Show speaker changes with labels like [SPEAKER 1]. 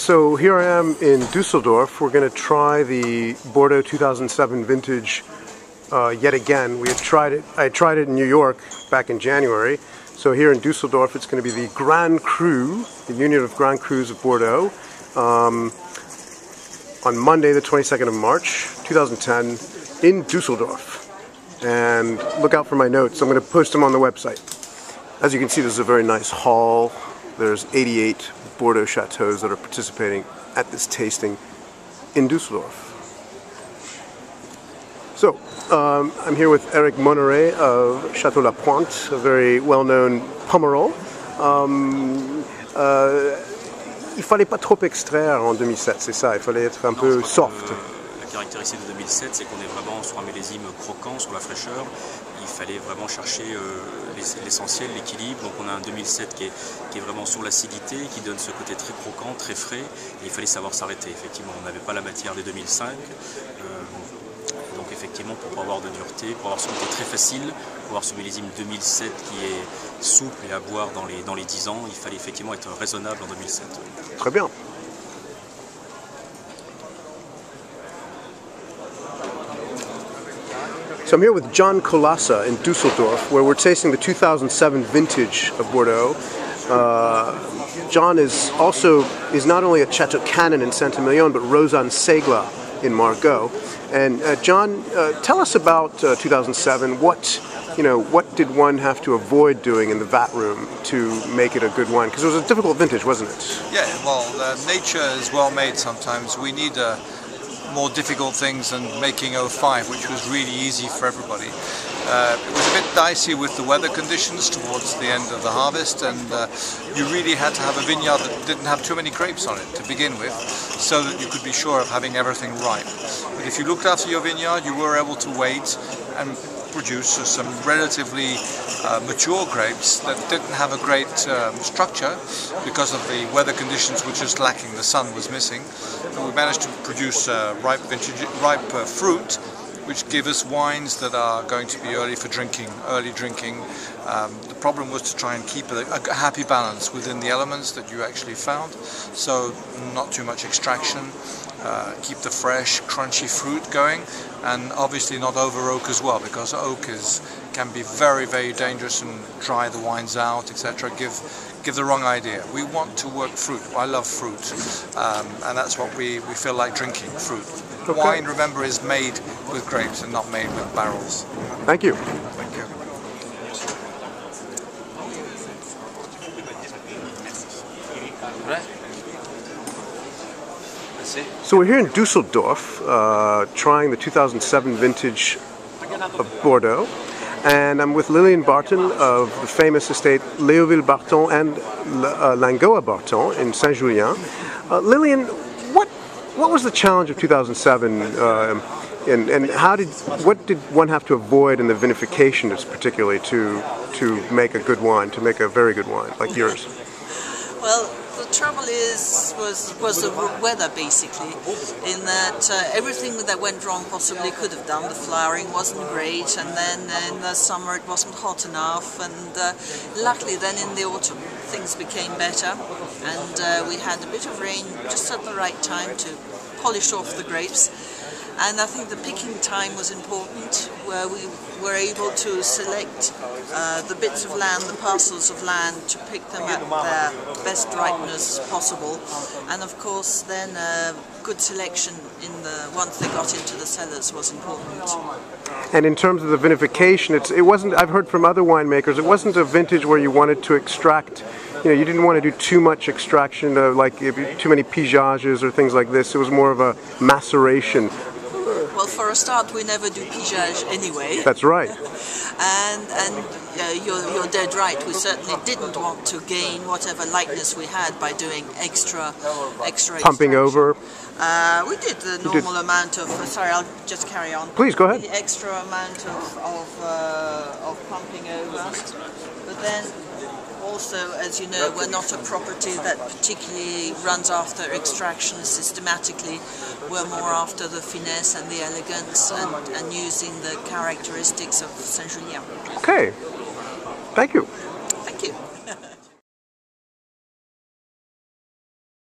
[SPEAKER 1] So here I am in Dusseldorf. We're going to try the Bordeaux 2007 vintage yet again. I tried it in New York back in January. So here in Dusseldorf it's going to be the Grand Cru, the Union of Grand Crus of Bordeaux, on Monday the 22nd of March 2010 in Dusseldorf. And look out for my notes. I'm going to post them on the website. As you can see, this is a very nice hall. There's 88 Bordeaux chateaux that are participating at this tasting in Dusseldorf. So, I'm here with Eric Moneret of Chateau La Pointe, a very well-known Pomerol. Il fallait pas trop extraire en 2007, c'est ça, il fallait être un peu soft.
[SPEAKER 2] La caractéristique de 2007, c'est qu'on est vraiment sur un millésime croquant, sur la fraîcheur. Il fallait vraiment chercher l'essentiel, l'équilibre. Donc on a un 2007 qui est vraiment sur l'acidité, qui donne ce côté très croquant, très frais. Et il fallait savoir s'arrêter. Effectivement, on n'avait pas la matière des 2005. Donc effectivement, pour avoir de dureté, pour avoir ce côté très facile, pour avoir ce millésime 2007 qui est souple et à boire dans les 10 ans, il fallait effectivement être raisonnable en 2007.
[SPEAKER 1] Très bien. So I'm here with John Colassa in Dusseldorf, where we're tasting the 2007 vintage of Bordeaux. John is not only at Chateau Canon in Saint-Emilion, but Rosan Segla in Margaux. And John, tell us about 2007. What did one have to avoid doing in the vat room to make it a good wine? Because it was a difficult vintage, wasn't it?
[SPEAKER 3] Yeah, well, nature is well made sometimes. We need more difficult things than making 05, which was really easy for everybody. It was a bit dicey with the weather conditions towards the end of the harvest, and you really had to have a vineyard that didn't have too many grapes on it to begin with, so that you could be sure of having everything ripe. But if you looked after your vineyard, you were able to wait and produce some relatively mature grapes that didn't have a great structure because of the weather conditions were just lacking. The sun was missing. And we managed to produce ripe fruit, which give us wines that are going to be early drinking. The problem was to try and keep a happy balance within the elements that you actually found. So not too much extraction, keep the fresh, crunchy fruit going, and obviously not over oak as well, because oak can be very, very dangerous and dry the wines out, etc. Give the wrong idea. We want to work fruit. I love fruit, and that's what we feel like drinking, fruit.
[SPEAKER 1] Okay.
[SPEAKER 3] Wine, remember, is made with grapes and not made with barrels.
[SPEAKER 1] Thank you.
[SPEAKER 3] Thank you.
[SPEAKER 1] So we're here in Dusseldorf, trying the 2007 vintage of Bordeaux, and I'm with Lillian Barton of the famous estate Léoville Barton and Langoa Barton in Saint-Julien. Lillian, what was the challenge of 2007, and what did one have to avoid in the vinification, particularly to make a good wine, to make a very good wine like yours?
[SPEAKER 4] Well, the trouble was the weather, basically, in that everything that went wrong possibly could have done. The flowering wasn't great, and then in the summer it wasn't hot enough, and luckily then in the autumn things became better, and we had a bit of rain just at the right time to polish off the grapes. And I think the picking time was important, where we were able to select the bits of land, the parcels of land, to pick them at their best ripeness possible. And of course then good selection once they got into the cellars was important.
[SPEAKER 1] And in terms of the vinification, it wasn't, I've heard from other winemakers, it wasn't a vintage where you wanted to extract, you didn't want to do too much extraction, like too many pigeages or things like this. It was more of a maceration.
[SPEAKER 4] Well, for a start, we never do pigeage anyway.
[SPEAKER 1] That's right.
[SPEAKER 4] and you're dead right. We certainly didn't want to gain whatever lightness we had by doing extra
[SPEAKER 1] pumping over.
[SPEAKER 4] We did the normal amount of. Sorry, I'll just carry on.
[SPEAKER 1] Please go ahead.
[SPEAKER 4] The extra amount of pumping over, but then. Also, as you know, we're not a property that particularly runs after extraction systematically. We're more after the finesse and the elegance and using the characteristics of Saint-Julien.
[SPEAKER 1] Okay. Thank you.